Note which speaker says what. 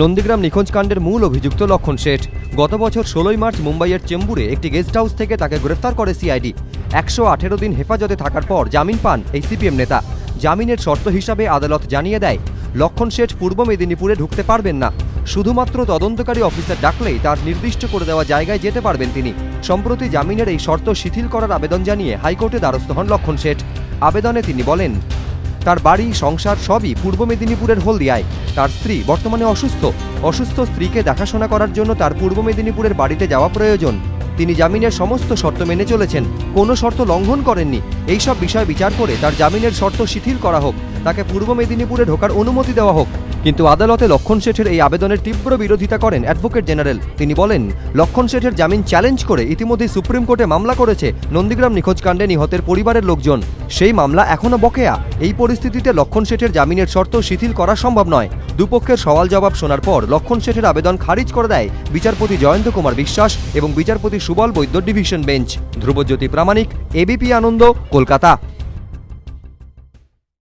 Speaker 1: নন্দীগ্রাম নিখোঁজ কাণ্ডের মূল অভিযুক্ত লক্ষণ শেঠ গত বছর 16 মার্চ মুম্বাইয়ের চেম্বুরে একটি গেস্ট হাউস থেকে তাকে গ্রেফতার করে সিআইডি। 118 দিন হেফাজতে থাকার পর জামিন পান এই সিপিএম নেতা। জামিনের শর্ত হিসাবে আদালত জানিয়ে দেয়, লক্ষণ শেঠ পূর্ব মেদিনীপুরে ঢুকতে পারবেন না, শুধুমাত্র তদন্তকারী অফিসার ডাকলেই তার নির্দিষ্ট করে দেওয়া জায়গায় যেতে পারবেন তিনি। সম্প্রতি জামিনের এই শর্ত শিথিল করার আবেদন জানিয়ে হাইকোর্টে দ্বারস্থ হন লক্ষণ শেঠ। আবেদনে তিনি বলেন, তার বাড়ি সংসার সবই পূর্ব মেদিনীপুরের হলদিয়ায়। তার স্ত্রী বর্তমানে অসুস্থ স্ত্রীকে দেখাশোনা করার জন্য তার পূর্ব মেদিনীপুরের বাড়িতে যাওয়া প্রয়োজন। তিনি জামিনের সমস্ত শর্ত মেনে চলেছেন, কোনো শর্ত লঙ্ঘন করেননি। এইসব বিষয় বিচার করে তার জামিনের শর্ত শিথিল করা হোক, তাকে পূর্ব মেদিনীপুরে ঢোকার অনুমতি দেওয়া হোক। কিন্তু আদালতে লক্ষণ শেঠের এই আবেদনের তীব্র বিরোধিতা করেন অ্যাডভোকেট জেনারেল। তিনি বলেন, লক্ষণ শেঠের জামিন চ্যালেঞ্জ করে ইতিমধ্যেই সুপ্রিম কোর্টে মামলা করেছে নন্দীগ্রাম নিখোঁজ কাণ্ডে নিহতের পরিবারের লোকজন। সেই মামলা এখনো বকেয়া। এই পরিস্থিতিতে লক্ষণ শেঠের জামিনের শর্ত শিথিল করা সম্ভব নয়। দুপক্ষের সওয়াল জবাব শোনার পর লক্ষণ শেঠের আবেদন খারিজ করে দেয় বিচারপতি জয়ন্ত কুমার বিশ্বাস এবং বিচারপতি সুবল বৈদ্য ডিভিশন বেঞ্চ। ধ্রুবজ্যোতি প্রামাণিক, এবিপি আনন্দ, কলকাতা।